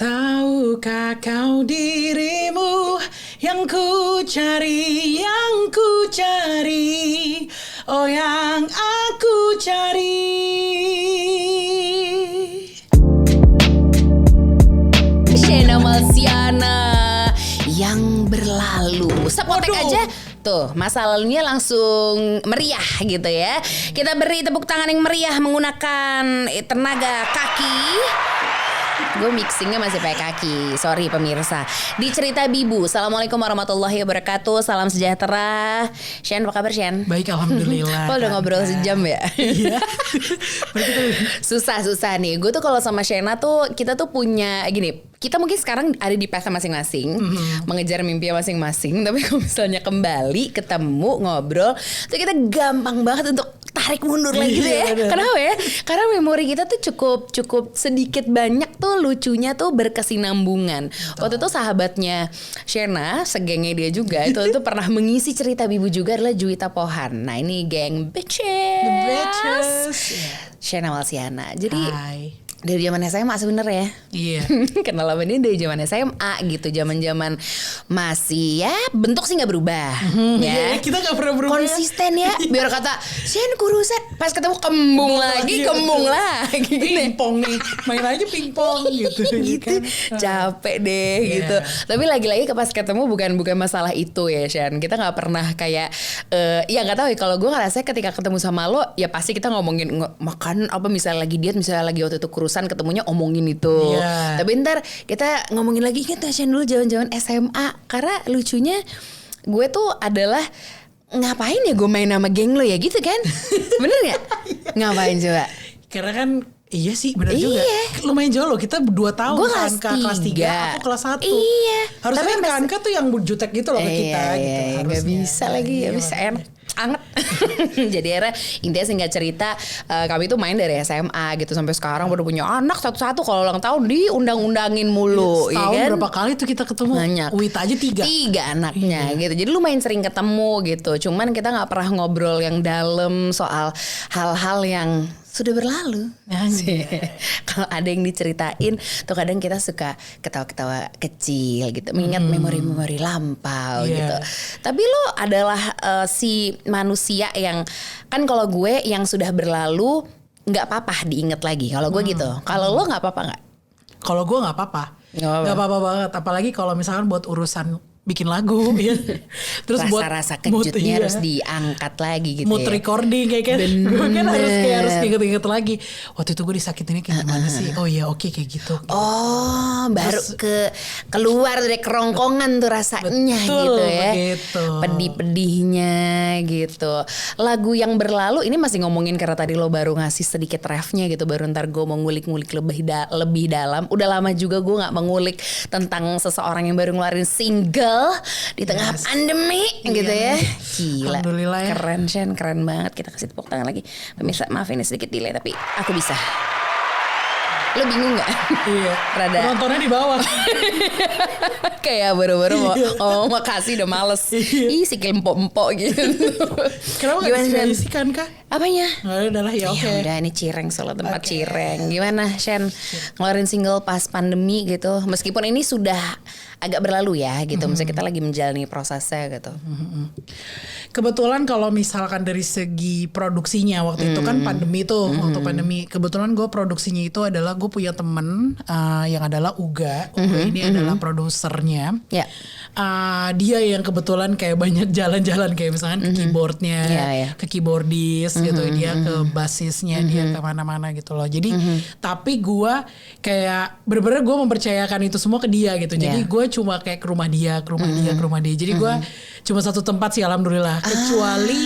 Tahukah kau dirimu yang ku cari, oh yang aku cari. Shena Malsiana yang berlalu. Sepotek aja tuh masa lalunya langsung meriah gitu ya. Kita beri tepuk tangan yang meriah menggunakan tenaga kaki. Gue mixingnya masih pakai kaki. Sorry pemirsa. Di Cerita Bibu. Assalamualaikum warahmatullahi wabarakatuh. Salam sejahtera. Shen, apa kabar Shen? Baik, alhamdulillah. Lo udah ngobrol sejam ya? Iya. Susah nih. Gue tuh kalau sama Shena tuh kita tuh punya gini. Kita mungkin sekarang ada di fase masing-masing, mengejar mimpi masing-masing. Tapi kalau misalnya kembali ketemu ngobrol, tuh kita gampang banget untuk tarik mundur lagi gitu ya. Kenapa ya? Karena memori kita tuh cukup sedikit banyak tuh lucunya tuh berkesinambungan. Waktu itu sahabatnya Shena, segengnya dia juga itu pernah mengisi Cerita Bibu juga adalah Juwita Pohan. Nah ini geng bitches. Shena Malsiana. Jadi Hai. dari zaman SMA sebenarnya. Iya. Kenal sama dia dari zaman SMA gitu, zaman masih ya bentuk sih nggak berubah. Ya. Kita nggak pernah berubah. Konsisten ya. Biar kata Shen kurusan, pas ketemu kembung lagi. Pingpong nih, main aja pingpong gitu. Gitu. Capek deh gitu. Tapi lagi-lagi pas ketemu bukan masalah itu ya Shen. Kita nggak pernah kayak ya nggak tahu ya, kalau gue ngerasa ketika ketemu sama lo ya pasti kita ngomongin makan apa, misalnya lagi diet, misalnya lagi waktu itu kurusan ketemunya omongin itu. Tapi ntar kita ngomongin lagi, ingat ya Shen dulu zaman SMA. Karena lucunya gue tuh adalah ngapain ya gue main sama geng lo ya gitu kan. Bener gak? Ngapain coba? Karena kan iya sih benar juga. Lumayan jauh loh, kita 2 tahun. Gue kelas 3, aku kelas 1. Iya. Harusnya kan Anka tuh yang jutek gitu loh ke kita gitu. Harusnya. Gak bisa lagi, gak bisa enak. Anget. Jadi akhirnya intinya singkat cerita kami tuh main dari SMA gitu sampai sekarang udah punya anak satu-satu. Kalau ulang tahun diundang-undangin mulu. Setahun ya kan? berapa kali tuh kita ketemu? Banyak. Wita aja 3 anaknya gitu. Jadi lumayan sering ketemu gitu. Cuman kita gak pernah ngobrol yang dalam soal hal-hal yang sudah berlalu. Kalau ada yang diceritain tuh kadang kita suka ketawa-ketawa kecil gitu, mengingat memori-memori lampau gitu. Tapi lo adalah si manusia yang kan, kalau gue yang sudah berlalu nggak apa-apa diinget lagi. Kalau gue gitu. Kalau lo nggak apa-apa nggak? Kalau gue nggak apa-apa. Nggak apa-apa banget. Apalagi kalau misalkan buat urusan bikin lagu ya. Terus rasa-rasa kejutnya harus diangkat lagi gitu. Mood recording kayak kan. Gue kan harus inget-inget lagi. Waktu itu gue disakitinnya kayak gimana sih? Oh iya oke, kayak gitu. Oh, baru keluar dari kerongkongan tuh rasanya. Betul, gitu ya. Begitu. Pedih-pedihnya gitu. Lagu yang berlalu ini masih ngomongin karena tadi lo baru ngasih sedikit refnya gitu. Baru ntar gue mau ngulik-ngulik lebih dalam. Udah lama juga gue gak mengulik tentang seseorang yang baru ngeluarin single di tengah pandemi gitu ya. Gila. Alhamdulillah ya. Keren Shen, keren banget. Kita kasih tepuk tangan lagi. Pemirsa maaf ini sedikit delay tapi aku bisa. Lo bingung gak? Iya. Rada. Penontonnya di bawah. Kayak baru-baru mau makasih udah males. Ih sikil empok-empok gitu. Kenapa gak diisikan kah? Apanya? Nggak, udah lah ya oke. Udah ini Cireng, soal tempat Cireng. Gimana Shen ngeluarin single pas pandemi gitu? Meskipun ini sudah agak berlalu ya gitu. Misalnya kita lagi menjalani prosesnya gitu. Kebetulan kalau misalkan dari segi produksinya waktu itu kan pandemi tuh. Waktu pandemi kebetulan gue produksinya itu adalah gue punya temen yang adalah Uga. Ini adalah produsernya. Dia yang kebetulan kayak banyak jalan-jalan kayak misalkan ke keyboardnya, ke keyboardis gitu, dia ke bassisnya, dia kemana-mana gitu loh. Jadi tapi gue kayak bener-bener gue mempercayakan itu semua ke dia gitu. Jadi gue cuma kayak ke rumah dia. Jadi gue cuma satu tempat sih alhamdulillah. Kecuali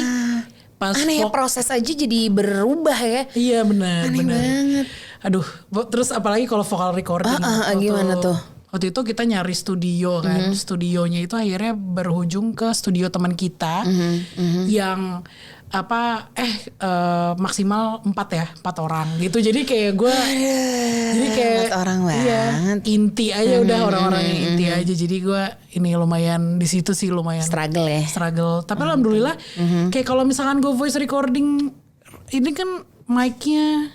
pas aneh ya, proses aja jadi berubah ya. Iya benar. Aneh banget. Aduh, terus apalagi kalau vokal recording. Gimana tuh? Waktu itu kita nyari studio kan. Studionya itu akhirnya berujung ke studio teman kita yang maksimal 4 orang gitu. Jadi kayak gue jadi kayak 4 orang banget. Inti aja udah orang-orang yang inti aja. Jadi gue ini lumayan di situ sih lumayan struggle. Tapi alhamdulillah kayak kalau misalkan gue voice recording ini kan mic-nya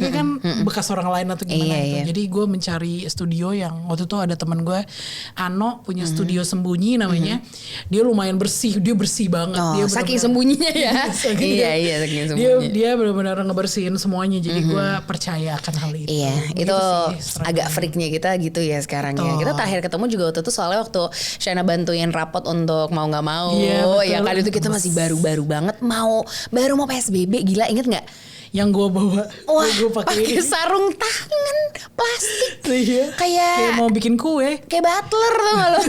kan bekas orang lain atau gimana gitu. Iya. Jadi gue mencari studio yang waktu itu ada teman gue Ano punya studio sembunyi namanya. Dia lumayan bersih, dia bersih banget. Oh, Dia saking bener-bener- sembunyinya ya. Saking Iya saking sembunyi. Dia benar-benar ngebersihin semuanya. Jadi gue percaya akan hal itu. Iya, Begitu itu sih, agak freaknya kita gitu ya sekarang ya. Betul. Kita terakhir ketemu juga waktu itu soalnya waktu Shana bantuin rapot untuk mau nggak mau. Iya, betul. Ya kan itu kita masih baru-baru banget baru mau PSBB, gila inget nggak? Yang gue bawa, Wah, gue pakai pakai ini. sarung tangan plastik. Iya. Kayak mau bikin kue. Kayak butler tuh gak lo.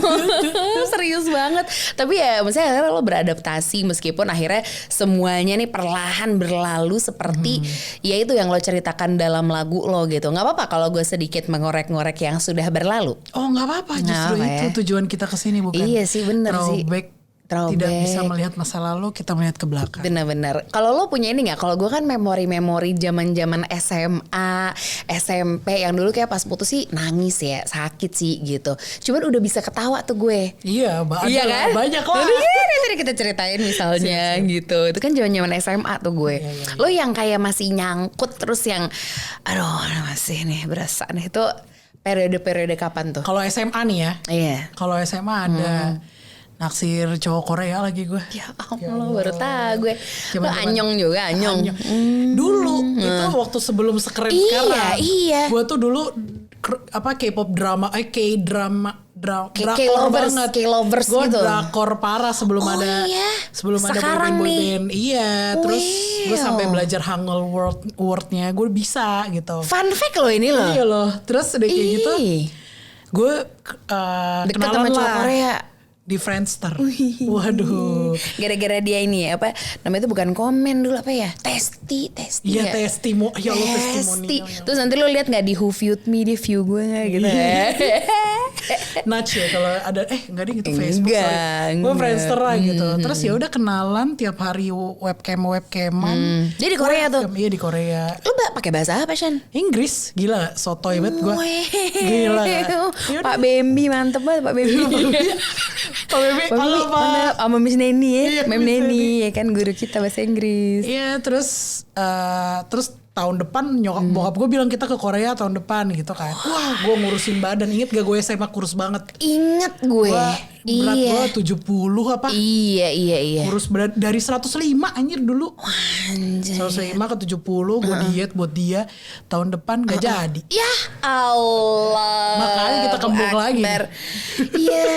Serius banget. Tapi ya maksudnya akhirnya lo beradaptasi meskipun akhirnya semuanya nih perlahan berlalu seperti ya itu yang lo ceritakan dalam lagu lo gitu. Gak apa-apa kalau gue sedikit mengorek-ngorek yang sudah berlalu. Oh nggak apa-apa, justru apa itu ya. tujuan kita kesini bukan. Iya sih, bener sih. Throwback. Tidak bisa melihat masa lalu, kita melihat ke belakang. Bener-bener. Kalau lo punya ini nggak? Kalau gue kan memori-memori zaman-zaman SMA, SMP yang dulu kayak pas putus sih nangis ya, sakit sih gitu. Cuman udah bisa ketawa tuh gue. Iya, Iya kan? banyak lah. Nanti kita ceritain misalnya gitu. Itu kan zaman-zaman SMA tuh gue. Iya. Lo yang kayak masih nyangkut terus yang aduh masih nih berasa nih itu periode-periode kapan tuh? Kalau SMA nih ya, Iya. kalau SMA ada naksir cowok Korea lagi gue. Ya Allah, baru tahu gue. Lo Cuman- anyong juga, anyong. Dulu itu waktu sebelum sekeren Iya, sekarang. iya. Gue tuh dulu K-pop drama, K-drama, drakor K-lovers, banget. K-lovers Gue gitu. drakor parah sebelum Oh ada iya. sebelum Sekarang ada nih. boyband. Iya, terus gue Wow. sampai belajar Hangul word-nya gue bisa gitu. Fun fact lo ini loh. Iya loh. Terus udah kayak gitu, Ih, gue deket kenalan sama cowok lah Korea. di Friendster. Waduh. Gara-gara dia ini ya apa namanya itu bukan komen dulu apa ya? Testi Iya ya? testimoni. Ya Allah Testi. testimonial. Terus nanti lo lihat nggak di Who Viewed Me dia view gue nggak gitu ya? Nudge ya kalau ada enggak deh gitu Facebook Enggak, sorry. Gue enggak. Friendster lah gitu. Terus ya udah kenalan tiap hari webcaman. Dia di Korea tuh. Iya di Korea. Lo pakai bahasa apa Shan? Inggris gila gak? Sotoy banget gue. Weh. Gila gak? Yaudah. Pak Bambi mantep banget Pak Bambi. Pak Bebe Pak halo Bambi Pak. mantep. Sama Miss Neni ya. Iya, Mem Miss Neni ya kan guru kita bahasa Inggris. Iya terus tahun depan bokap gue bilang kita ke Korea tahun depan gitu kan. Wah gue ngurusin badan. Ingat gak gue SMA kurus banget. Ingat gue. Berat Iya. gue 70 apa. Iya. Kurus berat dari 105 anjir dulu. Anjay. 105 ke 70 gue diet buat dia. Tahun depan gak jadi. Ya Allah. Makanya kita kembung lagi. Iya,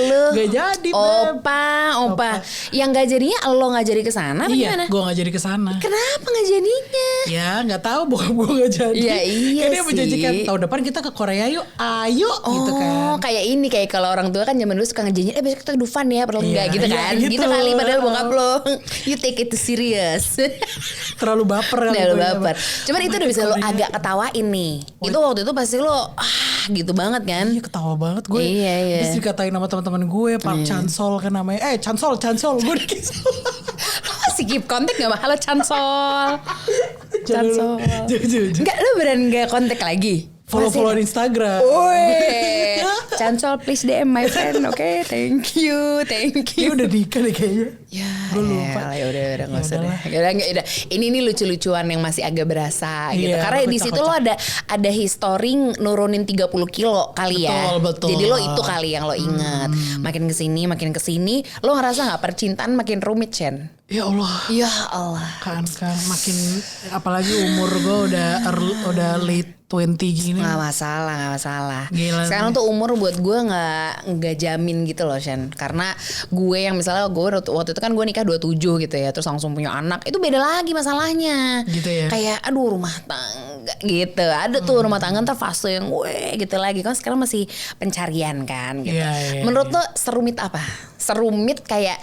lu. Gak jadi Beb. Opa. Yang gak jadinya lo gak jadi kesana apa Iya gimana? gue gak jadi kesana. Kenapa gak jadinya? Ya gak tahu bokap gue gak jadi. Ya, iya Kan dia menjanjikan sih. tahun depan kita ke Korea yuk. Ayo gitu kan. Kayak ini kayak kalau orang tua kan zaman dulu suka ngejanjiin besok kita Dufan ya perlu enggak Iya, gitu iya, kan. gitu. Gitu kali padahal bokap lo you take it serious. Terlalu baper kali Terlalu gue. baper. Cuman itu udah bisa lo agak ketawain nih. Itu waktu itu pasti lo gitu banget kan. Iya ketawa banget gue. Iya. Terus dikatain sama teman-teman gue Pak Chansol kan namanya. Chansol gue dikisah. Lo masih keep kontak gak Halo Chansol. Chansol. Jangan. Enggak lu beneran gak kontak lagi? Follow Instagram. Woi, Chansol please DM my friend, oke? Thank you. Dia udah nikah deh kayaknya. Ya, Gue lupa. udah nggak usah Yaudahlah. deh. Udah. Ini lucu-lucuan yang masih agak berasa gitu. Iya, Karena di kocak-kocak. situ lo ada history nurunin 30 kilo kali ya. Betul. Jadi lo itu kali yang lo ingat. Makin kesini, lo ngerasa nggak percintaan makin rumit, Chen? Ya Allah. Ya Allah. Kan makin apalagi umur gue udah late 20 gini. Nggak masalah. Gila Sekarang tuh umur buat gue nggak jamin gitu loh, Shen. Karena gue yang misalnya gue waktu itu kan gue nikah 27 gitu ya, terus langsung punya anak, itu beda lagi masalahnya. Gitu ya. Kayak aduh rumah tangga gitu. Ada tuh rumah tangga ntar fase yang gitu lagi. Kan sekarang masih pencarian kan gitu. Iya, Menurut lo serumit apa? Serumit kayak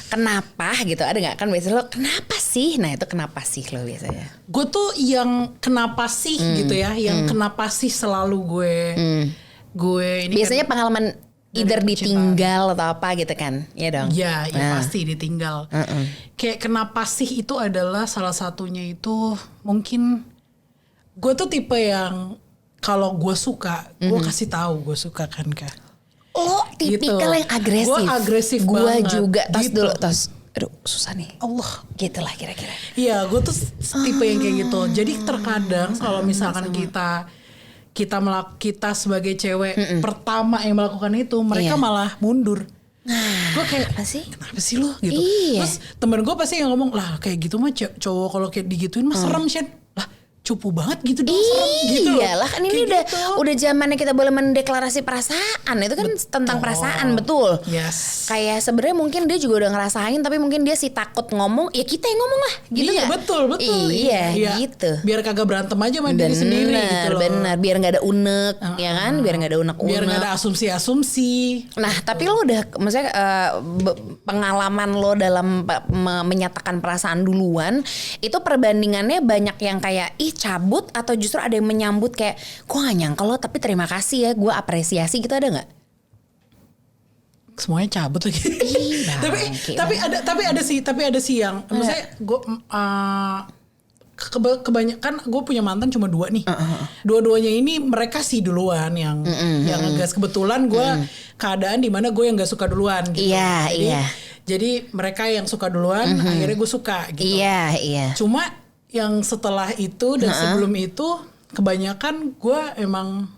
kenapa gitu, ada nggak kan biasanya lo kenapa sih? Nah itu kenapa sih lo biasanya? Gue tuh yang kenapa sih gitu ya, yang kenapa sih selalu gue ini Biasanya kan, pengalaman either ditinggal atau apa gitu kan? Iya dong. ya Nah. pasti ditinggal. Kayak kenapa sih itu adalah salah satunya itu mungkin gue tuh tipe yang kalau gue suka, gue kasih tahu gue suka kan Kak. Lo tipikal yang agresif. Gue agresif Gua banget. juga. Tas gitu. dulu, tas. aduh susah nih. Allah. Gitulah kira-kira. Iya, gue tuh tipe yang kayak gitu. Jadi terkadang kalau misalkan kita sebagai cewek pertama yang melakukan itu, mereka malah mundur. Gue kayak kenapa sih lo gitu. Terus temen gue pasti yang ngomong, lah kayak gitu mah cowok kalau kayak digituin mah serem Shen. Lah cupu banget gitu dong, serem gitu loh. Iyalah kan ini udah zamannya kita boleh mendeklarasi perasaan. Itu kan tentang perasaan, betul. Yes. Kayak sebenarnya mungkin dia juga udah ngerasain, tapi mungkin dia sih takut ngomong. Ya kita yang ngomong lah, gitu iya, gak? betul. Iya, gitu. Biar kagak berantem aja sama diri sendiri gitu loh. Bener, biar gak ada unek, ya kan? Biar gak ada unek-unek. Biar gak ada asumsi-asumsi. Nah, tapi lo udah, maksudnya pengalaman lo dalam menyatakan perasaan duluan, itu perbandingannya banyak yang kayak, ih cabut, atau justru ada yang menyambut kayak, gue gak nyangka lo, tapi terima kasih ya, gue apresiasi gitu, ada gak? Semuanya cabut lagi. tapi ada sih yang maksudnya gue kebanyakan gue punya mantan cuma 2 nih. Dua-duanya ini mereka sih duluan yang ngegas. Kebetulan gue keadaan di mana gue yang nggak suka duluan gitu. Jadi mereka yang suka duluan, akhirnya gue suka gitu. Iya. Cuma yang setelah itu dan sebelum itu kebanyakan gue emang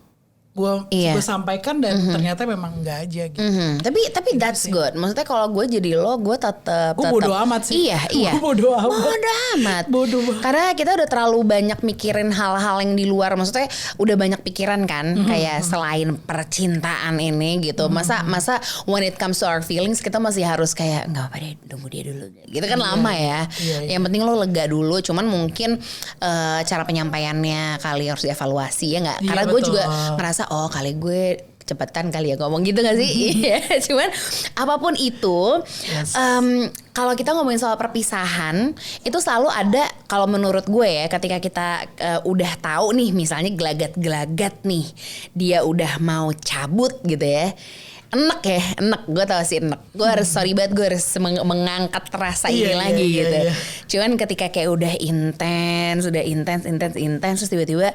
gue sampaikan dan ternyata memang enggak aja gitu. Tapi gitu that's sih. Good. Maksudnya kalau gue jadi lo, gue tetap. Gue bodo amat sih. Iya. Gue bodo amat. Bodo banget. Karena kita udah terlalu banyak mikirin hal-hal yang di luar. Maksudnya udah banyak pikiran kan, kayak selain percintaan ini gitu. Masa when it comes to our feelings kita masih harus kayak nggak apa deh, tunggu dia dulu. Gitu kan lama ya. Yang penting lo lega dulu. Cuman mungkin cara penyampaiannya kali harus dievaluasi ya nggak? Karena gue juga ngerasa kali gue cepetan kali ya ngomong gitu gak sih? Cuman apapun itu, kalau kita ngomongin soal perpisahan, itu selalu ada, kalau menurut gue ya, ketika kita udah tahu nih, misalnya gelagat-gelagat nih, dia udah mau cabut gitu ya. Enak, gue tau sih enak. Gue harus sorry banget, gue harus mengangkat rasa ini lagi gitu. Cuman ketika kayak udah intens, terus tiba-tiba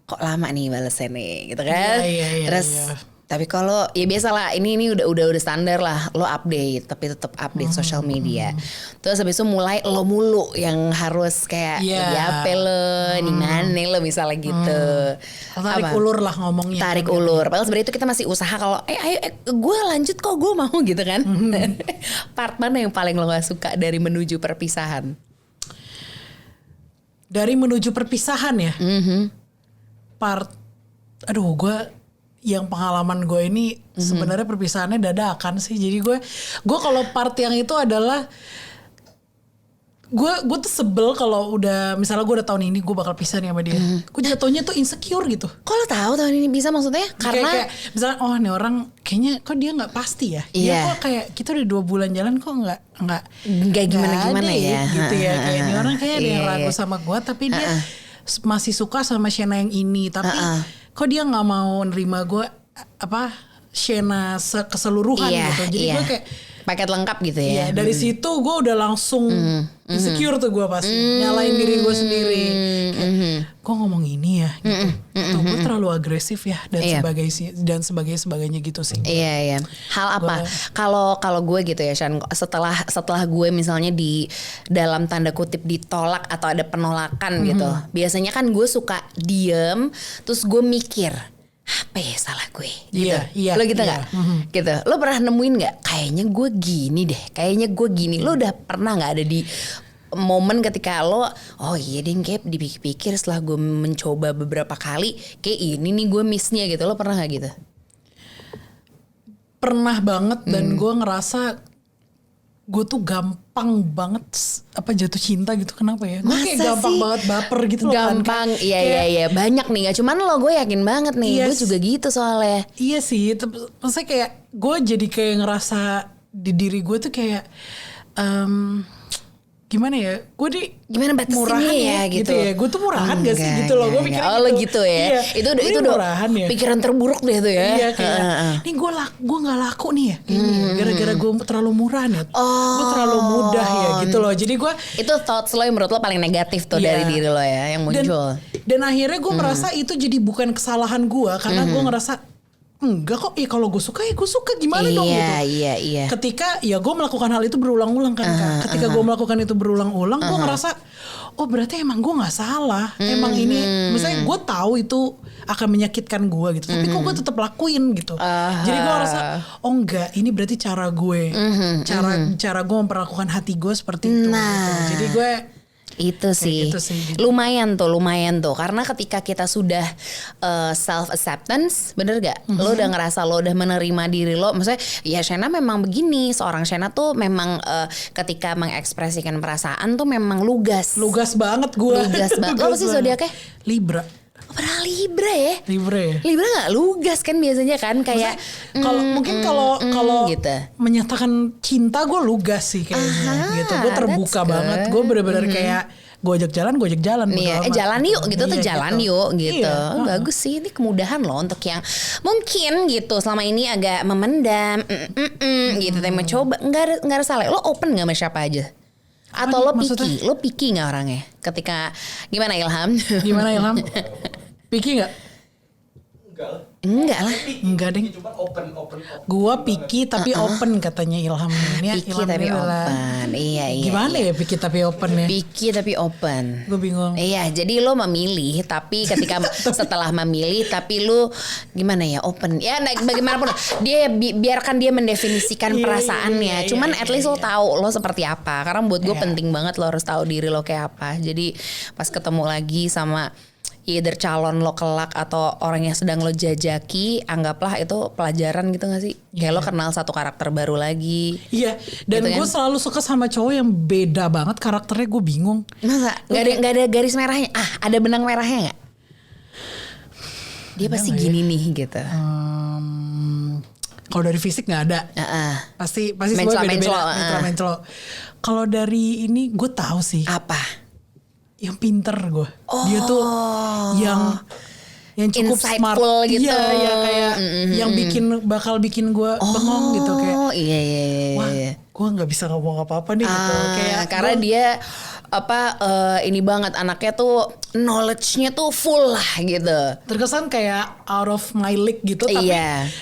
kok lama nih balesnya nih gitu kan. Terus tapi kalau ya biasalah ini udah standar lah, lo update tapi tetap update sosial media. Terus habis itu mulai lo mulu yang harus kayak apa lo di mana lo misalnya gitu. Tarik ulur lah ngomongnya. Tarik ulur. Padahal sebenarnya itu kita masih usaha kalau ayo gue lanjut kok, gue mau gitu kan. Part mana yang paling lo gak suka dari menuju perpisahan? Dari menuju perpisahan ya? Gue yang pengalaman gue ini sebenarnya perpisahannya dadakan sih. Jadi gue kalau part yang itu adalah gue tuh sebel kalau udah misalnya gue udah tahun ini gue bakal pisah nih sama dia. Gue jatuhnya tuh insecure gitu. Kok lo tahu tahun ini bisa maksudnya? Karena kayak misalnya nih orang kayaknya kok dia nggak pasti ya. Dia kok kayak kita udah 2 bulan jalan kok nggak gimana ya gitu ya. Kayak ini orang kayak ada yang ragu sama gue tapi dia masih suka sama Shena yang ini, tapi kok dia nggak mau nerima gue Shena keseluruhan gitu. Jadi gue kayak paket lengkap gitu ya. Iya, dari situ gue udah langsung insecure tuh gue pasti nyalain diri gue sendiri. Gue ngomong ini ya, gitu. Atau gue terlalu agresif ya dan sebagainya gitu sih. Iya. Hal apa? Kalau gue gitu ya, Shan. Setelah gue misalnya di dalam tanda kutip ditolak atau ada penolakan gitu, biasanya kan gue suka diem, terus gue mikir. Apa ya salah gue gitu. Lo gitu gak? Gitu. Lo pernah nemuin gak? Kayaknya gue gini deh. Lo udah pernah gak ada di momen ketika lo kayak dipikir-pikir setelah gue mencoba beberapa kali kayak ini nih gue missnya gitu. Lo pernah gak gitu? Pernah banget dan gue ngerasa gue tuh gampang banget jatuh cinta gitu. Kenapa ya? Gue kayak gampang banget baper gitu loh. Gampang, iya. Banyak nih, gak cuman lo, gue yakin banget nih. Gue juga gitu soalnya. Iya sih, maksudnya kayak gue jadi kayak ngerasa di diri gue tuh kayak gimana ya? Gue gimana batasinnya ya gitu ya. Gue tuh murahan gak sih gitu loh. Gue pikirnya lo gitu ya. Iya. Itu murahan ya. Pikiran terburuk deh tuh ya. Iya kayak nih gue gak laku nih ya. Gara-gara gue terlalu murah nih. Gue terlalu mudah ya gitu loh. Jadi gue itu thoughts lo yang menurut lo paling negatif tuh dari diri lo ya yang muncul. Dan akhirnya gue merasa itu jadi bukan kesalahan gue karena gue ngerasa enggak kok, ya kalau gue suka ya gue suka, gimana dong gitu. Iya. Ketika ya gue melakukan hal itu berulang-ulang kan Kak. Ketika gue melakukan itu berulang-ulang, gue ngerasa oh berarti emang gue nggak salah. Emang ini, misalnya gue tahu itu akan menyakitkan gue gitu, tapi kok gue tetap lakuin gitu. Jadi gue ngerasa oh enggak, ini berarti cara gue, cara gue memperlakukan hati gue seperti itu. Gitu. Jadi gue itu sih. Gitu sih. Lumayan tuh karena ketika kita sudah self acceptance, bener gak? Lo udah ngerasa lo udah menerima diri lo, maksudnya ya Shena memang begini, seorang Shena tuh memang ketika mengekspresikan perasaan tuh memang lugas banget gue. Lugas banget. Lo sih zodiaknya Libra. Pernah Libra ya? Libra gak lugas kan biasanya kan kayak kalau mungkin kalau gitu. Menyatakan cinta gue lugas sih kayaknya gitu. Gue terbuka banget. Gue benar-benar kayak gue ajak jalan. Iya, jalan yuk gitu tuh jalan yuk gitu. Iya. Bagus sih, ini kemudahan loh untuk yang mungkin gitu selama ini agak memendam, gitu. Tapi mencoba nggak ada salah. Lo open nggak sama siapa aja? Atau lo picky? Lo picky nggak orangnya? Ketika gimana Ilham? Picky nggak? Enggak lah. Enggak deh. Cuma open. Gua picky tapi open katanya Ilham. Picky tapi open. Iya. Gimana ya picky tapi open ya? Picky tapi open. Gue bingung. Iya, jadi lo memilih tapi ketika setelah memilih tapi lo gimana ya open. Ya bagaimanapun dia biarkan dia mendefinisikan perasaannya. Cuman at least lo tahu lo seperti apa. Karena buat gue penting banget lo harus tahu diri lo kayak apa. Jadi pas ketemu lagi sama either calon lo kelak atau orang yang sedang lo jajaki, anggaplah itu pelajaran gitu gak sih? Kayak lo kenal satu karakter baru lagi. Iya, dan gitu gue kan? selalu suka sama cowok yang beda banget karakternya, gue bingung. Masa? Gak ada garis merahnya? Ada benang merahnya gak? Dia pasti gini nih gitu. Kalau dari fisik nggak ada, pasti semua beda-beda. Menclo. Kalau dari ini gue tahu sih. Apa? Yang pinter gue, dia tuh yang cukup smart gitu. Iya kayak yang bakal bikin gue bengong gitu kayak. Iya. Wah, gue nggak bisa ngomong apa-apa nih gitu. Kayak karena dia ini banget anaknya tuh knowledge-nya tuh full lah gitu. Terkesan kayak out of my league gitu, tapi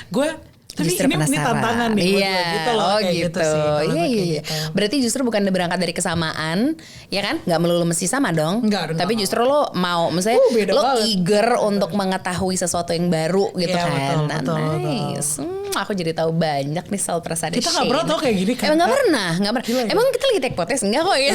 gue tapi ini tantangan nih buat gue gitu loh. Oh kayak gitu sih, iya. gitu. Berarti justru bukan berangkat dari kesamaan, ya kan? Nggak melulu mesti sama dong. Enggak, tapi justru lo mau, misalnya lo banget. eager untuk mengetahui sesuatu yang baru gitu kan. Betul. Nice. Aku jadi tahu banyak nih soal perasaan Kita nggak pernah tau kayak gini kan? Emang nggak pernah. Gila, Emang kita lagi take podcast enggak kok ya?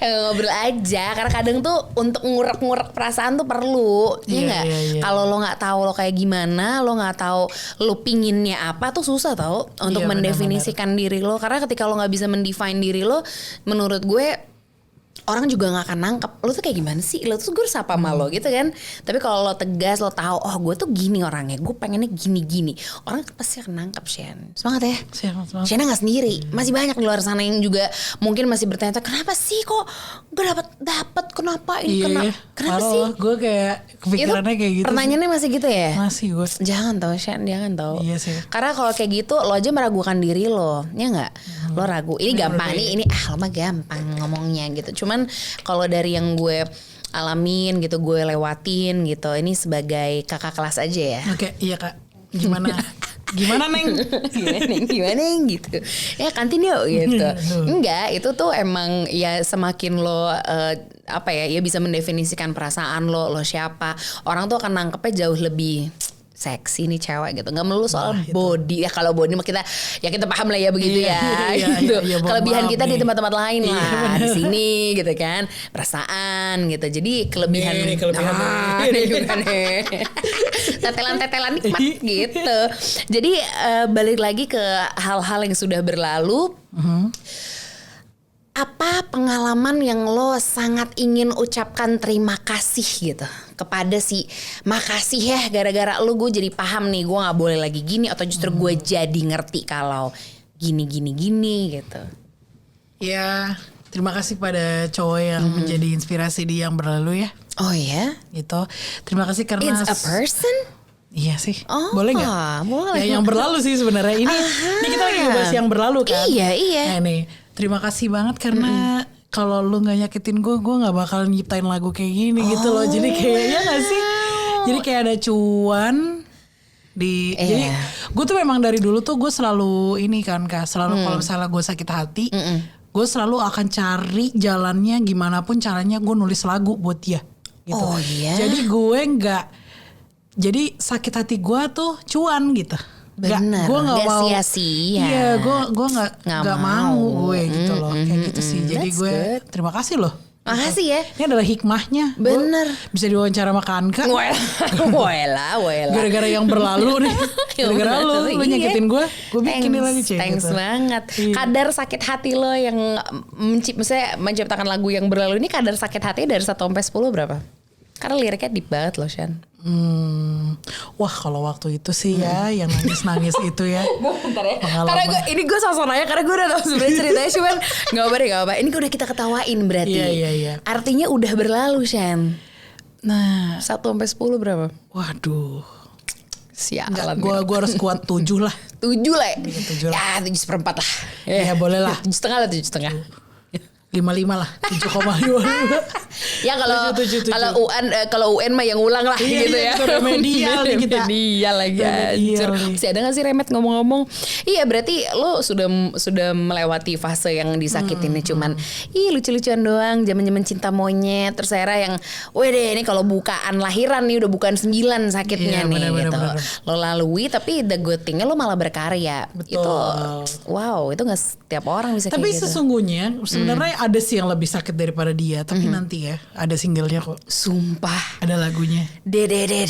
Ngobrol aja. Karena kadang tuh untuk ngurek-ngurek perasaan tuh perlu, ya nggak? Iya. Kalau lo nggak tahu lo kayak gimana, lo nggak tahu lo pinginnya apa tuh susah tau untuk mendefinisikan diri lo. Karena ketika lo nggak bisa mendefine diri lo, menurut gue orang juga nggak akan nangkep lo tuh kayak gimana sih, lo tuh gue harus apa sama lo gitu kan. Tapi kalau lo tegas, lo tahu oh gue tuh gini orangnya, gue pengennya gini, orang pasti akan nangkep. Semangat ya. Semangat. Shena nggak sendiri, masih banyak di luar sana yang juga mungkin masih bertanya kenapa sih kok gue dapat kenapa ini kenapa sih. Gue kayak kepikirannya kayak gitu. Pertanyaannya masih gitu ya. Masih gue. Jangan tau Shen, jangan tau. Iya sih. Karena kalau kayak gitu lo aja meragukan diri lo, ya nggak? Lo ragu. Ini gampang nih, ini lo mah gampang ngomongnya gitu. Cuman kalau dari yang gue alamin gitu, gue lewatin gitu, ini sebagai kakak kelas aja ya. Oke, iya Kak. Gimana Neng? Gimana Neng gitu. Ya kantin yuk gitu. Enggak, itu tuh emang ya semakin lo ya bisa mendefinisikan perasaan lo siapa. Orang tuh akan nangkepnya jauh lebih seksi nih cewek gitu, nggak melulu soal body ya. Kalau body mah kita paham lah ya begitu gitu. Kelebihan kita di tempat-tempat lain lah, di sini gitu kan, perasaan gitu. Jadi kelebihan ini juga nih tetelan nikmat gitu. Jadi balik lagi ke hal-hal yang sudah berlalu. Apa pengalaman yang lo sangat ingin ucapkan terima kasih gitu kepada si makasih ya gara-gara lo gue jadi paham nih gue nggak boleh lagi gini, atau justru gue jadi ngerti kalau gini gitu. Ya, terima kasih pada cowok yang menjadi inspirasi di yang berlalu ya. Oh ya? Gitu. Terima kasih karena It's a person? Iya sih. Oh, boleh nggak? Boleh. Ya yang berlalu sih sebenarnya. Ini kita lagi ngebahas yang berlalu kan. Iya. Nah nih, terima kasih banget karena kalau lu nggak nyakitin gue nggak bakal nyiptain lagu kayak gini gitu loh. Jadi kayak ya nggak sih. Jadi kayak ada cuan, Jadi gue tuh memang dari dulu tuh gue selalu ini kan Kak, selalu kalau misalnya gue sakit hati, gue selalu akan cari jalannya gimana pun caranya gue nulis lagu buat dia gitu. Oh iya. Jadi gue nggak, jadi sakit hati gue tuh cuan gitu. Bener, Gue nggak mau sia-sia. Iya, gue nggak mau gue gitu loh, kayak gitu sih. Jadi That's gue good. terima kasih loh. Makasih ya. Ini adalah hikmahnya. Bener. Gua bisa diwawancara sama Kanka. Wela. Gara-gara yang berlalu nih. Gara-gara lu Iya. nyakitin gue bikinin lagi Cek. Thanks gitu. banget. Iya. Kadar sakit hati lo yang misalnya menciptakan lagu yang berlalu ini, kadar sakit hati dari 1 sampai 10 berapa? Karena liriknya deep banget loh, Shan. Wah kalau waktu itu sih ya yang nangis-nangis itu ya. Bentar ya. Pengalaman. Karena gue sosok nanya karena gue udah tahu sebenarnya ceritanya, cuman nggak apa. Ini udah kita ketawain berarti. Iya. Artinya udah berlalu, Shan. Nah, 1 sampai 10 berapa? waduh. Sialan. Gue harus kuat 7 lah. 7 lah. 7 Ya lah. 7/4 lah. Ya boleh lah. 7,5 lah, 7,5. 5 lah. 7,5. Ya kalau Tujuh. kalau UN mah yang ulang lah Iya, gitu iya, ya. itu remedial nih kita. Remedial lagi hancur. nih. Masih ada gak sih Remet ngomong-ngomong? Iya berarti lo sudah melewati fase yang disakitinnya cuman lucu-lucuan doang, zaman-zaman cinta monyet. Terus akhirnya yang wede ini kalau bukaan lahiran nih udah bukan 9 sakitnya Iya, nih bener, gitu. bener. Lo lalui tapi the good thing-nya lo malah berkarya. Betul. Itu wow, itu gak setiap orang bisa Tapi kayak gitu. sesungguhnya sebenarnya ada sih yang lebih sakit daripada dia. Tapi nanti ya ada singlenya kok. Sumpah. Ada lagunya. Dede.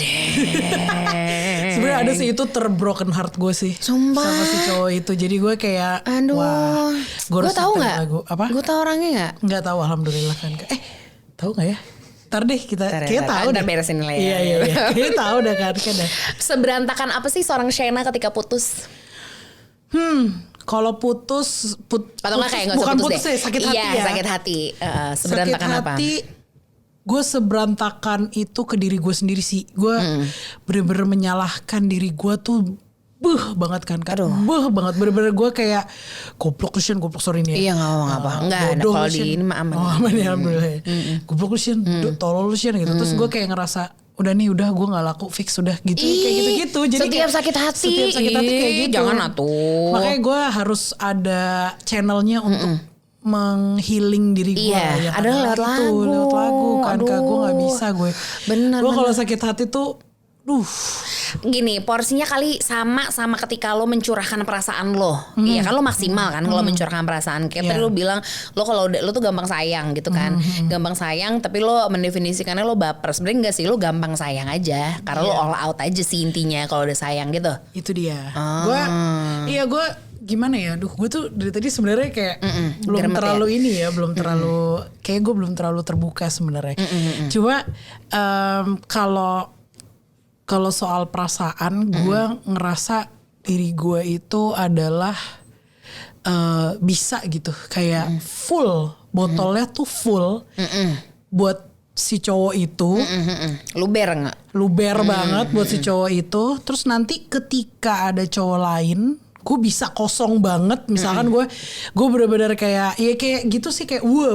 Sebenarnya ada sih itu terbroken heart gue sih. Sumpah. Sama si cowok itu. Jadi gue kayak Aduh, wah. gue tahu nggak? Apa? Gue tahu orangnya nggak? Nggak tahu alhamdulillah kan. Tahu nggak ya? Ntar deh kita kayak tahu ntar deh. beresin lah ya. Iya. Kayak tahu dah kan. Seberantakan apa sih seorang Shena ketika putus? Kalau putus, Atau nggak kayak nggak usah bukan putus putus deh. ya, sakit hati Iya, ya. sakit hati. Seberantakan sakit apa? hati, gue seberantakan itu ke diri gue sendiri sih. Gue bener-bener menyalahkan diri gue tuh banget kan. Banget. Bener-bener gue kayak goblok Lucian, sorry nih ya. Iya nggak apa. Enggak ada bodoh kalau Lucian. di ini mah aman. Oh aman ya alhamdulillah. Goblok Lucian, tolol Lucian gitu. Terus gue kayak ngerasa udah gue gak laku fix udah gitu kayak gitu-gitu. Jadi setiap kayak, sakit hati kayak gitu. jangan atuh. Makanya gue harus ada channelnya untuk menghealing diri gue. Iya, yang adalah lewat lagu. kan. Aduh. Gue gak bisa gue. Bener. Gue kalau sakit hati tuh Gini, porsinya kali sama ketika lo mencurahkan perasaan lo. Iya kan lo maksimal kan kalau mencurahkan perasaan. Kayak tadi lo bilang lo kalau lo tuh gampang sayang gitu kan. Gampang sayang tapi lo mendefinisikannya lo baper. Sebenarnya enggak sih, lo gampang sayang aja. Karena lo all out aja sih intinya kalau udah sayang gitu. itu dia. Gue gimana ya? Gue tuh dari tadi sebenarnya kayak belum Geremet terlalu ini ya, belum terlalu kayak gue belum terlalu terbuka sebenarnya. Cuma kalau soal perasaan, gue ngerasa diri gue itu adalah bisa gitu, kayak full botolnya tuh full buat si cowok itu. Luber nggak? Luber banget buat si cowok itu. Terus nanti ketika ada cowok lain, gue bisa kosong banget. Misalkan gue bener-bener kayak ya kayak gitu sih, kayak wah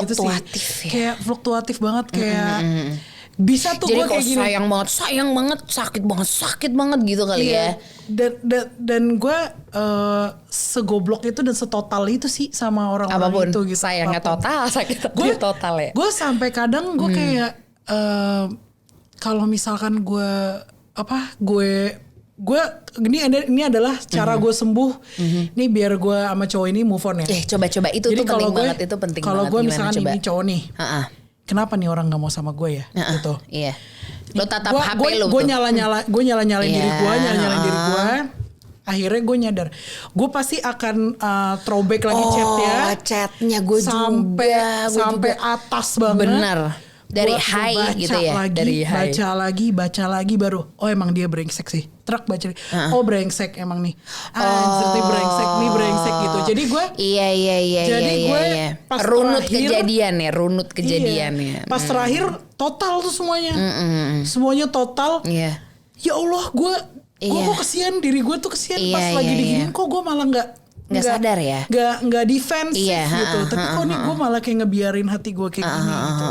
gitu sih. Fluktuatif ya. Kayak fluktuatif banget kayak bisa tuh Jadi gue kalau kayak gini. sayang banget, sakit banget gitu kali ya. Dan gue segoblok itu dan setotal itu sih sama orang-orang Apapun itu gitu. sayangnya total, sakit Gue total ya. Gue sampai kadang gue kayak kalau misalkan gue ini adalah cara gue sembuh. Nih biar gue sama cowok ini move on ya. Coba itu Jadi tuh penting banget, itu penting banget. Kalau gue Gimana, misalkan coba? ini cowok nih, kenapa nih orang nggak mau sama gue ya? Gitu. Iya. Lo tatap HP lo Gue tuh. nyala-nyalain diri gue, Iya, nyala-nyalain diri gue. Akhirnya gue nyadar, gue pasti akan throwback lagi chatnya. Chatnya gue Sampai atas banget. Bener. Dari Gua high baca gitu ya. lagi, Dari high. baca lagi baru. Oh emang dia brengsek sih. Truk baca. Oh brengsek emang nih. Anjir nih brengsek gitu. Jadi gue. Iya. Jadi gue pas runut terakhir- kejadiannya. Pas terakhir total tuh semuanya. Semuanya total. Iya. Ya Allah gue kok kesian, diri gue tuh kesian pas lagi diginiin kok gue malah Nggak sadar ya? Nggak defensif Iya, gitu. Tapi kok nih gue malah kayak ngebiarin hati gue kayak gini gitu.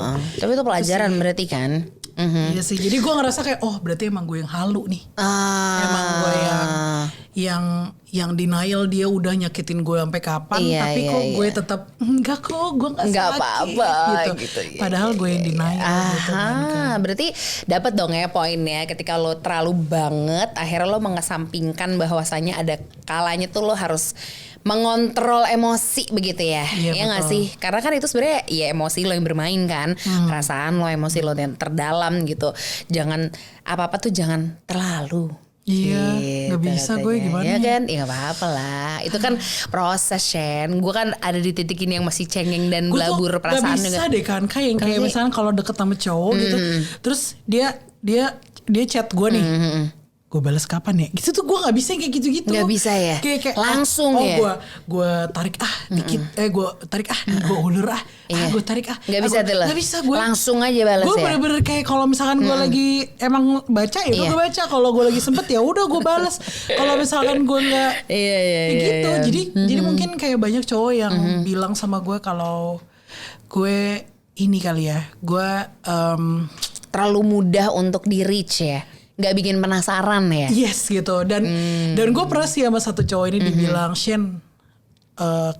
Tapi itu pelajaran berarti kan? Iya sih. Jadi gue ngerasa kayak berarti emang gue yang halu nih. Emang gue yang denial, dia udah nyakitin gue sampai kapan, tapi kok gue tetap enggak kok, gue nggak apa-apa gitu. Padahal gue yang denial. Gitu kan. Berarti dapat dong ya poinnya, ketika lo terlalu banget, akhirnya lo mengesampingkan bahwasannya ada kalanya tuh lo harus mengontrol emosi begitu ya. Iya nggak sih? Karena kan itu sebenarnya ya emosi lo yang bermain kan, perasaan lo, emosi lo yang terdalam gitu. Jangan apa-apa tuh jangan terlalu. Iya, nggak bisa gue gimana? Ya kan, ya nggak apa-apa lah. Itu kan proses, Shen. Gue kan ada di titik ini yang masih cengeng dan belabur perasaan. Gue bisa deh kan, kayak misalnya kalau deket sama cowok gitu, terus dia chat gue nih. Gue balas kapan ya? Gitu tuh gue nggak bisa kayak gitu-gitu. Nggak bisa ya? Kayak langsung ya? Gue tarik dikit. Gue tarik gue ulur gue tarik Nggak bisa tuh lo? Nggak bisa gue. Langsung aja balas ya? Gue bener-bener kayak kalau misalkan gue lagi emang baca ya gue baca. Kalau gue lagi sempet ya udah gue balas. Kalau misalkan gue nggak gitu. Jadi mungkin kayak banyak cowok yang bilang sama gue kalau gue ini kali ya. Gue terlalu mudah untuk di reach ya? Nggak bikin penasaran ya? Yes gitu. Dan gue pernah sih sama satu cowok ini dibilang, Shen,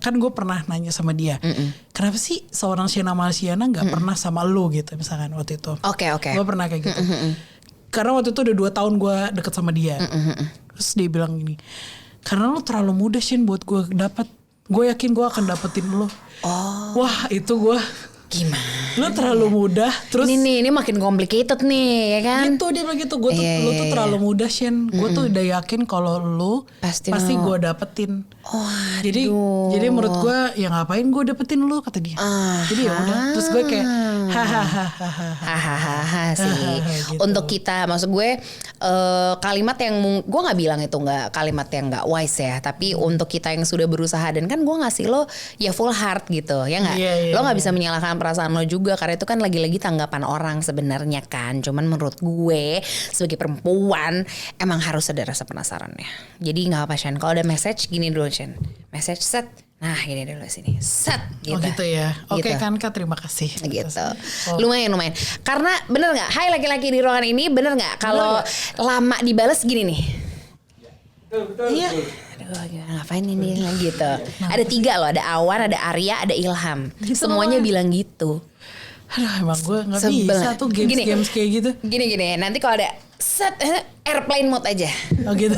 kan gue pernah nanya sama dia, kenapa sih seorang Shena Malsiana nggak pernah sama lu gitu misalkan waktu itu. Oke. Gue pernah kayak gitu. Karena waktu itu udah 2 tahun gue deket sama dia. Terus dia bilang gini, karena lu terlalu mudah Shen buat gue dapet. Gue yakin gue akan dapetin lu. Wah itu gue gimana? Lu terlalu mudah. Terus ini makin complicated nih ya kan? Gitu dia begitu. Gue tuh lu tuh terlalu mudah Shen. Gue tuh udah yakin kalau lu pasti gue dapetin. Jadi menurut gue ya ngapain gue dapetin lu kata dia. Jadi ya udah. Terus gue kayak hahaha sih. Gitu. Untuk kita, maksud gue kalimat yang gue nggak bilang itu nggak kalimat yang nggak wise ya. Tapi untuk kita yang sudah berusaha, dan kan gue ngasih lo ya full heart gitu ya nggak. Lo nggak bisa menyalahkan perasaan lo juga, karena itu kan lagi-lagi tanggapan orang sebenarnya kan. Cuman menurut gue sebagai perempuan emang harus ada rasa penasarannya. Jadi nggak apa Shen, kalau ada message gini dulu Shen, message set, nah gini dulu sini set gitu. Oh gitu ya. Oke gitu. Kan Kak, terima kasih. Gitu. Lumayan. Karena bener nggak, hai laki-laki di ruangan ini, bener nggak kalau lama dibales gini nih? Betul. Iya. Aduh, ngapain ini gitu. Ada 3 loh, ada Awan, ada Arya, ada Ilham. Gitu semuanya bilang gitu. Aduh emang gue gak bisa tuh games kayak gitu. Gini, nanti kalau ada set airplane mode aja. Oh gitu.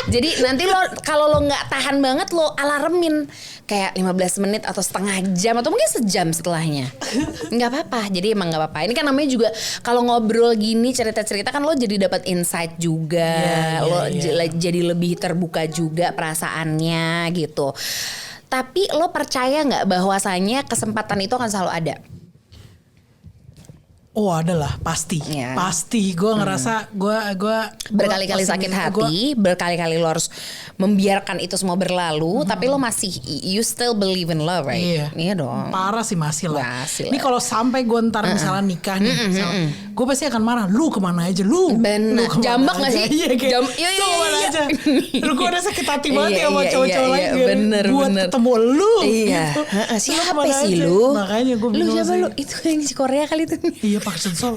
Jadi nanti lo kalau lo nggak tahan banget, lo alarmin kayak 15 menit atau setengah jam atau mungkin sejam setelahnya. Nggak apa-apa. Jadi emang nggak apa-apa. Ini kan namanya juga kalau ngobrol gini, cerita-cerita kan lo jadi dapat insight juga. Jadi lebih terbuka juga perasaannya gitu. Tapi lo percaya nggak bahwasanya kesempatan itu akan selalu ada? Oh ada lah, pasti. Pasti. Gue ngerasa gue berkali-kali sakit hati, berkali-kali lo harus membiarkan itu semua berlalu, tapi lo masih you still believe in love, right? Iya dong. Parah sih masih lah. Ini kalau sampai gue ntar misalnya nikah nih, gue pasti akan marah. Lu kemana aja lu? Bener. Jambak gak sih? Iya kayak. Lu kemana aja? Lu gue udah sakit hati banget ya sama cowok-cowok lain. Bener. Buat ketemu lu. Iya. Gitu. Siapa sih lu? Makanya gue bingung. Lu siapa lu? Itu yang si Korea kali itu. Iya Park Chan-sol.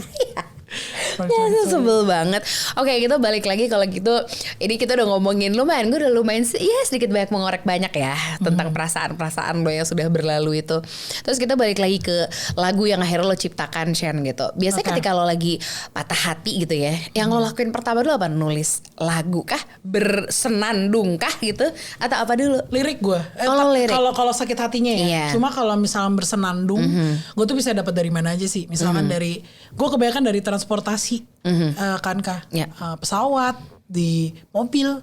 Ya sebel banget. Oke, kita balik lagi kalau gitu. Ini kita udah ngomongin lumayan, gue udah lumayan sedikit banyak mengorek banyak ya tentang perasaan-perasaan lo yang sudah berlalu itu. Terus kita balik lagi ke lagu yang akhirnya lo ciptakan Shen gitu. Biasanya ketika lo lagi patah hati gitu ya, yang lo lakuin pertama dulu apa? Nulis lagu kah? Bersenandung kah gitu? Atau apa dulu? Lirik gue. Lirik. Kalau sakit hatinya ya. Cuma kalau misalnya bersenandung, gue tuh bisa dapat dari mana aja sih. Misalkan dari, gue kebanyakan dari transportasi kan Kak. Pesawat, di mobil,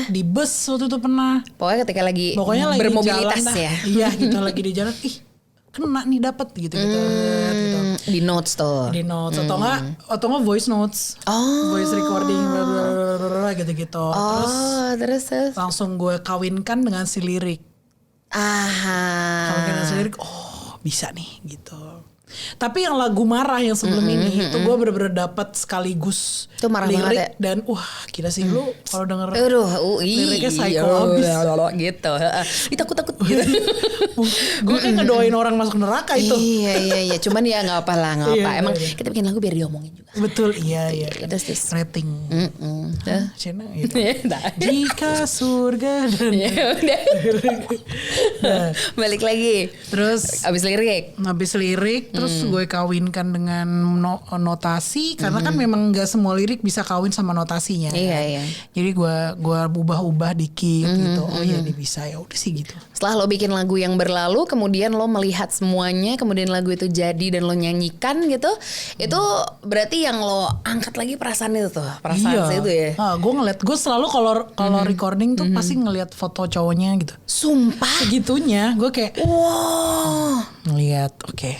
di bus waktu itu pernah. Pokoknya ketika lagi bermobilitas jalan, ya. Iya gitu lagi di jalan, kena nih dapet gitu. Di notes tuh. Di notes atau enggak voice notes. Voice recording gitu. Terus langsung gue kawinkan dengan si lirik. Kawinkan dengan si lirik. Bisa nih gitu. Tapi yang lagu Marah yang sebelum ini itu gue bener-bener dapat sekaligus Itu marah lirik banget ya? dan wah gila sih lu kalau denger liriknya psycho abis. Gitu. Takut gitu. Gue kayak ngedoain orang masuk neraka itu. Iya. Cuman ya nggak apa lah, nggak apa. Iya, Emang iya. kita bikin lagu biar diomongin juga. Betul, iya. Terus. Rating. Cina gitu. Dah. Jika surga dan Ya udah. Nah, Balik lagi. terus Abis lirik. habis lirik terus gue kawinkan dengan notasi karena kan memang nggak semua lirik bisa kawin sama notasinya. Iya. Jadi gue ubah-ubah dikit gitu. Oh iya ini bisa ya udah sih gitu. Setelah lo bikin lagu yang berlalu, kemudian lo melihat semuanya, kemudian lagu itu jadi dan lo nyanyikan gitu, itu berarti yang lo angkat lagi perasaan itu tuh, perasaan itu ya. Gue ngeliat, gue selalu kalau recording tuh pasti ngeliat foto cowoknya gitu. Sumpah. Segitunya gue kayak Wow. ngeliat, oke.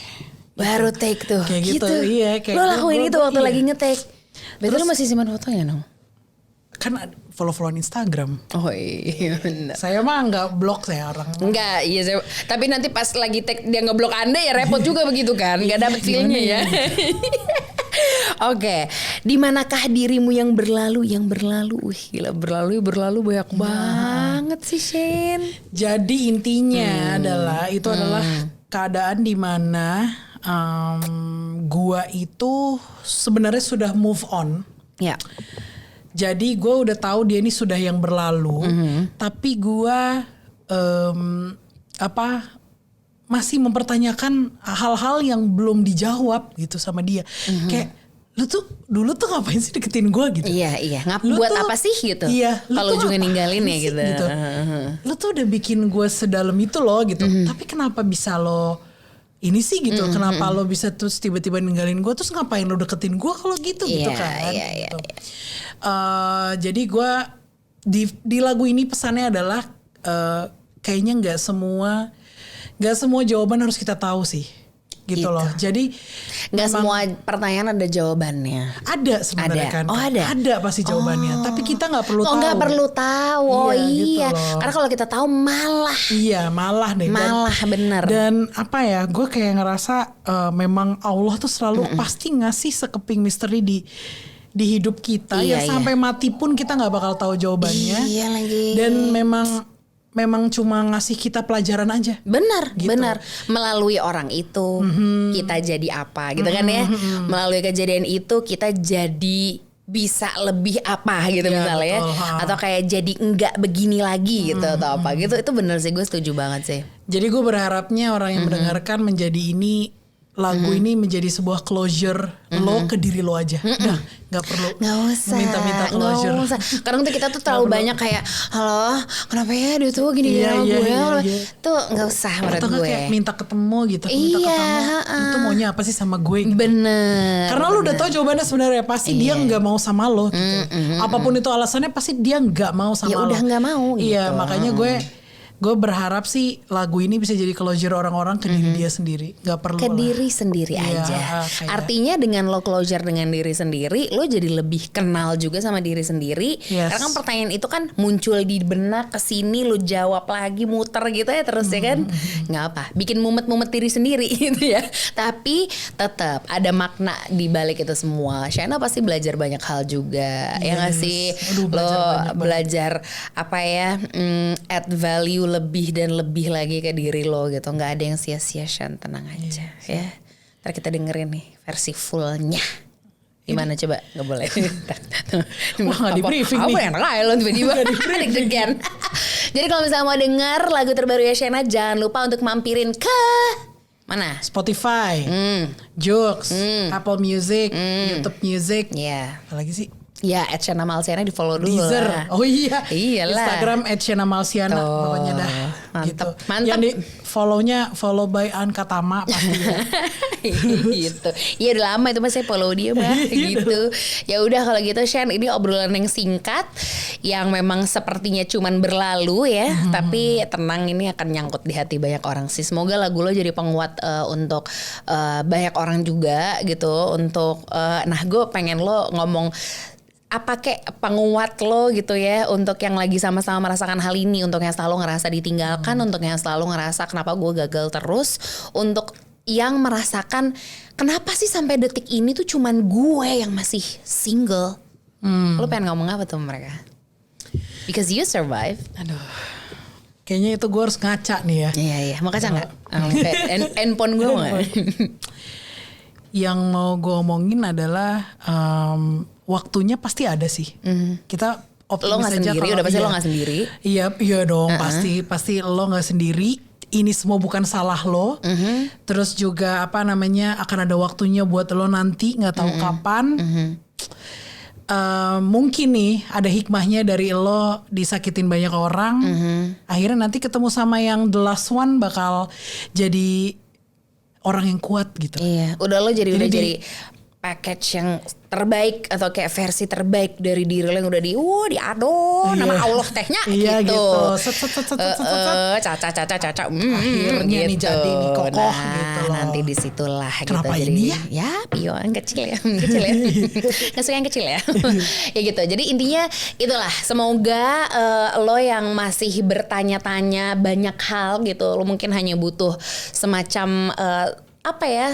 Baru take tuh. Kayak gitu, iya, kayak lo lakuin gua- itu gua- waktu iya. lagi nge-take. Berarti lo masih simpan fotonya dong? Kan follow-followan Instagram. Oh iya benar. Saya mah nggak blok saya orang. Enggak, iya tapi nanti pas lagi tag dia ngeblok Anda ya repot juga begitu kan. Enggak dapet feel-nya ya. Oke, di manakah dirimu yang berlalu? Wih, gila berlalu banyak banget sih, Shen. Jadi intinya adalah itu adalah keadaan di mana gua itu sebenarnya sudah move on. Ya. Jadi gue udah tahu dia ini sudah yang berlalu, tapi gue masih mempertanyakan hal-hal yang belum dijawab gitu sama dia. Kayak lu tuh dulu tuh ngapain sih deketin gue gitu? Iya. Lu Buat tuh- apa sih gitu? Iya. lu Kalau tuh juga ngapain ninggalin ya sih gitu. Lu tuh udah bikin gue sedalam itu loh gitu. Tapi kenapa bisa lo ini sih gitu? Kenapa lo bisa terus tiba-tiba ninggalin gue? Terus ngapain lo deketin gue kalau gitu gitu Iya, kan? iya, Gitu. Jadi gue di lagu ini pesannya adalah kayaknya nggak semua jawaban harus kita tahu sih. Gitu loh. Jadi Nggak memang semua pertanyaan ada jawabannya. ada sebenarnya Ada. kan. Oh, ada? Ada pasti jawabannya. Tapi kita nggak perlu tahu. Nggak perlu tahu. Oh Iya, gitu iya. loh. Karena kalau kita tahu malah. Iya malah deh. Bener. Dan apa ya, gue kayak ngerasa memang Allah tuh selalu pasti ngasih sekeping misteri di hidup kita. Iya, Sampai mati pun kita nggak bakal tahu jawabannya. Iya lagi. Dan memang cuma ngasih kita pelajaran aja. Benar. Gitu. Melalui orang itu kita jadi apa gitu kan ya. Melalui kejadian itu kita jadi bisa lebih apa gitu Ya, misalnya betul, ya. Atau kayak jadi enggak begini lagi gitu atau apa gitu. Itu benar sih, gue setuju banget sih. Jadi gue berharapnya orang yang mendengarkan menjadi ini lagu ini menjadi sebuah closure lo ke diri lo aja. Udah, nggak perlu Nggak usah, minta closure. nggak usah. Kadang tuh kita tuh terlalu banyak kayak, halo, kenapa ya dia tuh gini sama gue? Iya. Tuh nggak usah menurut Atau nggak gue. kayak minta ketemu gitu, Iya, Lu tuh maunya apa sih sama gue? Gitu. Bener. Karena lu udah tahu jawabannya sebenarnya pasti dia nggak mau sama lo. Gitu. Apapun itu alasannya pasti dia nggak mau sama Ya lo. udah nggak mau. Iya, gitu. makanya gue berharap sih lagu ini bisa jadi closure orang-orang ke diri dia sendiri. Gak perlu Ke lah. diri sendiri Iya, aja. kayak- Artinya dengan lo closure dengan diri sendiri, lo jadi lebih kenal juga sama diri sendiri. Yes. Karena kan pertanyaan itu kan muncul di benak, kesini lo jawab lagi, muter gitu ya terus ya kan. Nggak apa, bikin mumet-mumet diri sendiri gitu ya. Tapi tetap ada makna di balik itu semua. Shana pasti belajar banyak hal juga. Ya nggak sih? Aduh, Belajar apa ya, add value lebih dan lebih lagi ke diri lo gitu. Nggak ada yang sia-sia, Shan, tenang aja ya. Ntar kita dengerin nih versi fullnya. Gimana coba? Nggak boleh. Wah, nggak di briefing nih. Apa yang enak lo tiba-tiba deg-degan. Jadi kalau misalnya mau denger lagu terbaru ya Shana, jangan lupa untuk mampirin ke mana? Spotify, Joox, Apple Music, YouTube Music. Ya, Apa lagi sih? ya Shana Malsiana di follow dulu Deezer. lah. Oh iya. Iyalah. Instagram @shanamalsiana Tuh. pokoknya dah. Mantep, Gitu. mantep. Yang di follow by Anka Tama pasti. Gitu. Iya udah lama itu mas saya follow dia mah gitu. Ya udah kalau gitu Shan, ini obrolan yang singkat yang memang sepertinya cuman berlalu ya, tapi tenang, ini akan nyangkut di hati banyak orang sih. Semoga lagu lo jadi penguat untuk banyak orang juga gitu. Untuk nah gue pengen lo ngomong apa kayak penguat lo gitu ya, untuk yang lagi sama-sama merasakan hal ini, untuk yang selalu ngerasa ditinggalkan, untuk yang selalu ngerasa kenapa gue gagal terus, untuk yang merasakan kenapa sih sampai detik ini tuh cuman gue yang masih single. Lo pengen ngomong apa tuh mereka? Because you survive. Aduh. Kayaknya itu gue harus ngaca nih ya. Iya, mau kaca nggak? Handphone gue mau nggak? Yang mau gue omongin adalah waktunya pasti ada sih. Kita optimis Lo nggak aja sendiri, kalau udah pasti lo nggak sendiri. Iya dong, pasti lo nggak sendiri. Ini semua bukan salah lo. Terus juga akan ada waktunya buat lo nanti, nggak tahu kapan. Mungkin nih ada hikmahnya dari lo disakitin banyak orang. Akhirnya nanti ketemu sama yang the last one bakal jadi orang yang kuat gitu. Iya, udah jadi package yang terbaik atau kayak versi terbaik dari diri lo yang udah diaduh nama Allah tehnya gitu. Caca. Akhirnya gitu. nih jadi nih kokoh gitu loh. Nanti disitulah kenapa gitu. Ini jadi, ya pion kecil ya. Gak suka yang kecil ya. Ya gitu. Jadi intinya itulah. Semoga lo yang masih bertanya-tanya banyak hal gitu. Lo mungkin hanya butuh semacam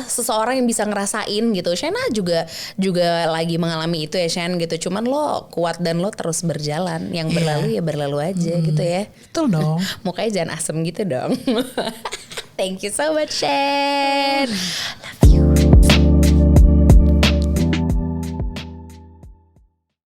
seseorang yang bisa ngerasain gitu. Shena juga lagi mengalami itu ya Shen gitu. Cuman lo kuat dan lo terus berjalan. Yang berlalu ya berlalu aja gitu ya. Betul dong. Mukanya jangan asem gitu dong. Thank you so much Shen.